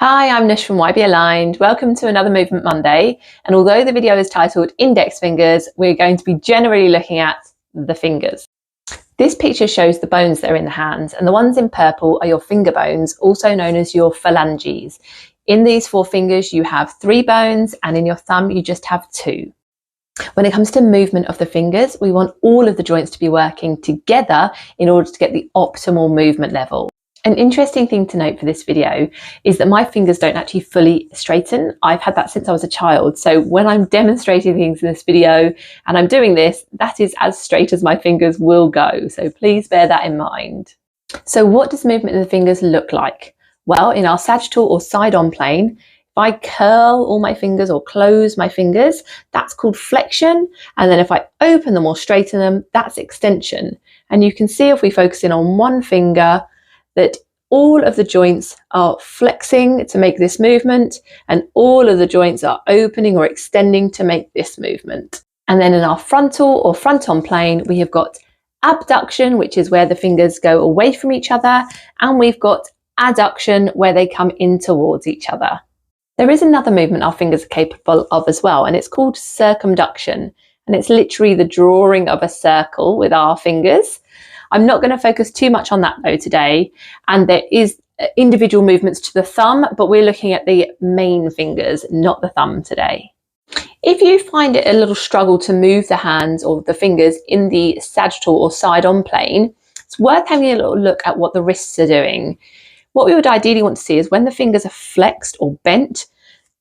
Hi, I'm Nish from YB Aligned. Welcome to another Movement Monday. And although the video is titled Index Fingers, we're going to be generally looking at the fingers. This picture shows the bones that are in the hands, and the ones in purple are your finger bones, also known as your phalanges. In these four fingers, you have 3 bones, and in your thumb, you just have 2. When it comes to movement of the fingers, we want all of the joints to be working together in order to get the optimal movement level. An interesting thing to note for this video is that my fingers don't actually fully straighten. I've had that since I was a child. So when I'm demonstrating things in this video and I'm doing this, that is as straight as my fingers will go. So please bear that in mind. So what does movement of the fingers look like? Well, in our sagittal or side-on plane, if I curl all my fingers or close my fingers, that's called flexion. And then if I open them or straighten them, that's extension. And you can see if we focus in on one finger, that all of the joints are flexing to make this movement and all of the joints are opening or extending to make this movement. And then in our frontal or front-on plane, we have got abduction, which is where the fingers go away from each other, and we've got adduction, where they come in towards each other. There is another movement our fingers are capable of as well, and it's called circumduction, and it's literally the drawing of a circle with our fingers. I'm not going to focus too much on that though today, and there is individual movements to the thumb, but we're looking at the main fingers, not the thumb today. If you find it a little struggle to move the hands or the fingers in the sagittal or side-on plane, it's worth having a little look at what the wrists are doing. What we would ideally want to see is when the fingers are flexed or bent,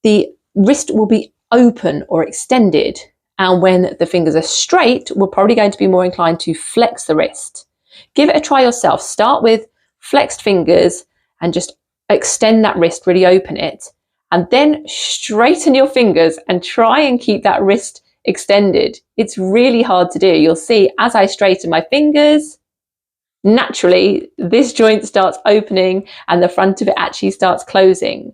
the wrist will be open or extended, and when the fingers are straight, we're probably going to be more inclined to flex the wrist. Give it a try yourself. Start with flexed fingers and just extend that wrist, really open it, and then straighten your fingers and try and keep that wrist extended. It's really hard to do. You'll see as I straighten my fingers, naturally this joint starts opening and the front of it actually starts closing.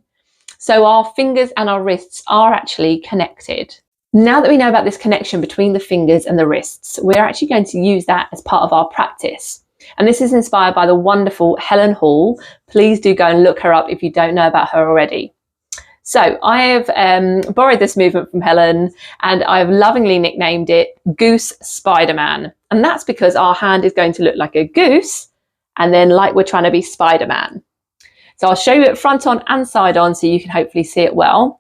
So our fingers and our wrists are actually connected. Now that we know about this connection between the fingers and the wrists, we're actually going to use that as part of our practice. And this is inspired by the wonderful Helen Hall. Please do go and look her up if you don't know about her already. So I have borrowed this movement from Helen, and I've lovingly nicknamed it Goose Spider-Man. And that's because our hand is going to look like a goose, and then like we're trying to be Spider-Man. So I'll show you it front on and side on so you can hopefully see it well.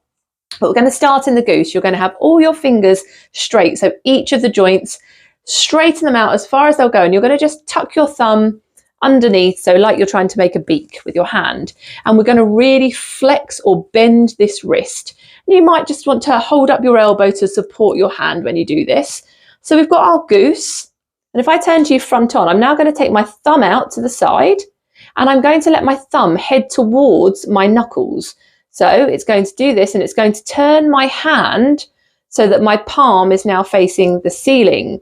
But we're going to start in the goose. You're going to have all your fingers straight. So each of the joints, straighten them out as far as they'll go. And you're going to just tuck your thumb underneath. So like you're trying to make a beak with your hand. And we're going to really flex or bend this wrist. And you might just want to hold up your elbow to support your hand when you do this. So we've got our goose. And if I turn to you front on, I'm now going to take my thumb out to the side. And I'm going to let my thumb head towards my knuckles. So it's going to do this, and it's going to turn my hand so that my palm is now facing the ceiling.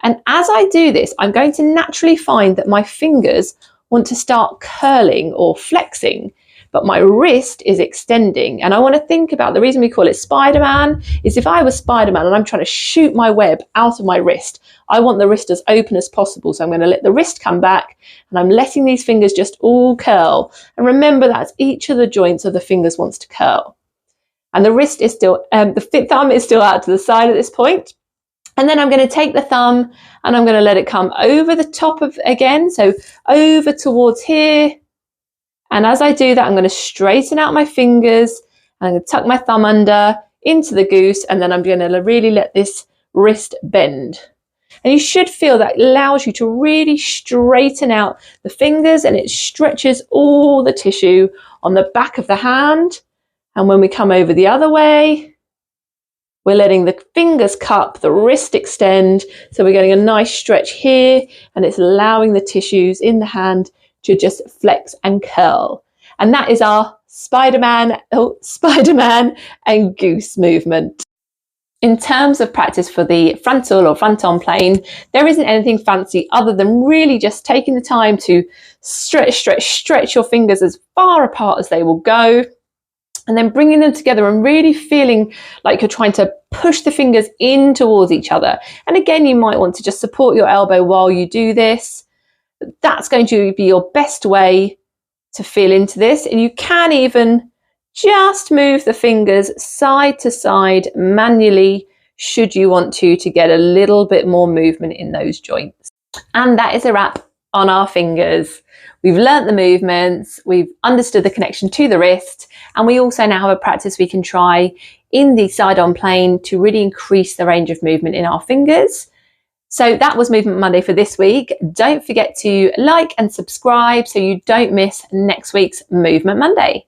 And as I do this, I'm going to naturally find that my fingers want to start curling or flexing, but my wrist is extending. And I want to think about the reason we call it Spider-Man is if I was Spider-Man and I'm trying to shoot my web out of my wrist, I want the wrist as open as possible. So I'm going to let the wrist come back, and I'm letting these fingers just all curl. And remember that each of the joints of the fingers wants to curl. And the wrist is still, the thumb is still out to the side at this point. And then I'm going to take the thumb and I'm going to let it come over the top of again. So over towards here. And as I do that, I'm going to straighten out my fingers. And I'm going to tuck my thumb under into the goose. And then I'm going to really let this wrist bend. And you should feel that allows you to really straighten out the fingers, and it stretches all the tissue on the back of the hand. And when we come over the other way, we're letting the fingers cup, the wrist extend. So we're getting a nice stretch here, and it's allowing the tissues in the hand to just flex and curl. And that is our Spider-Man and goose movement. In terms of practice for the frontal or front-on plane, there isn't anything fancy other than really just taking the time to stretch your fingers as far apart as they will go, and then bringing them together and really feeling like you're trying to push the fingers in towards each other. And again, you might want to just support your elbow while you do this. That's going to be your best way to feel into this. And you can even just move the fingers side to side manually should you want to get a little bit more movement in those joints. And that is a wrap on our fingers. We've learnt the movements, we've understood the connection to the wrist, and we also now have a practice we can try in the side-on plane to really increase the range of movement in our fingers. So that was Movement Monday for this week. Don't forget to like and subscribe so you don't miss next week's Movement Monday.